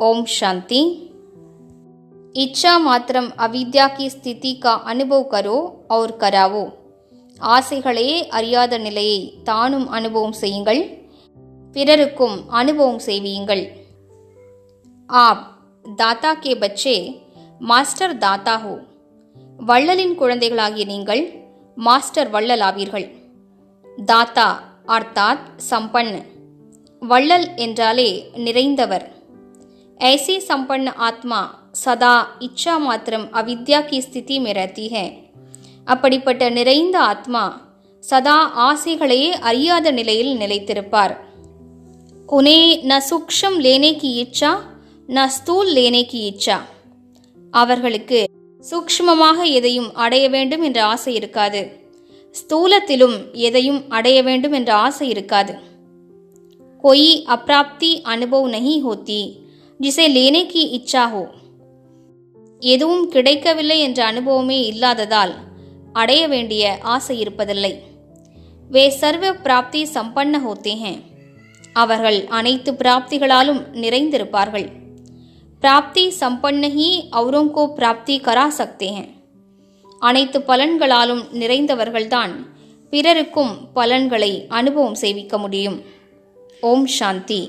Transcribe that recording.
ओम शांति। इच्छा मात्रम अविद्या की स्थिति का अनुभव करो और करावो। ஆசைகளையே அறியாத நிலையை தானும் அனுபவம் செய்யுங்கள், பிறருக்கும் அனுபவம் செய்வீங்கள்। आप दाता के बच्चे मास्टर दाता हो। வள்ளலின் குழந்தைகளாகிய நீங்கள் மாஸ்டர் வள்ளல் ஆவீர்கள்। தாத்தா அர்த்தாத் சம்பன், வள்ளல் என்றாலே நிறைந்தவர்। ऐसी संपन्न आत्मा सदा इच्छा मात्रम अविद्या की स्थिति में रहती है। அப்படிப்பட்ட நிறைந்த ஆத்மா சதா ஆசைகளையே அறியாத நிலையில் நிலைத்திருப்பார்। उन्हें न सूक्ष्म लेने की इच्छा न स्थूल लेने की इच्छा। அவர்களுக்கு சூக்ஷ்மமாக எதையும் அடைய வேண்டும் என்ற ஆசை இருக்காது, ஸ்தூலத்திலும் எதையும் அடைய வேண்டும் என்ற ஆசை இருக்காது। कोई अप्राप्ति अनुभव नहीं होती जिसे लेने की इच्छा हो। எதுவும் கிடைக்கவில்லை என்ற அனுபவமே இல்லாததால் அடைய வேண்டிய ஆசை இருப்பதில்லை। வே சர்வ பிராப்தி சம்பன்ன ஹோத்தே ஹேன், அவர்கள் அனைத்து பிராப்திகளாலும் நிறைந்திருப்பார்கள்। பிராப்தி சம்பன்ன ஹி औरों को प्राप्ति करा सकते हैं। அனைத்து பலன்களாலும் நிறைந்தவர்கள்தான் பிறருக்கும் பலன்களை அனுபவம் செய்விக்க முடியும்। ஓம் சாந்தி।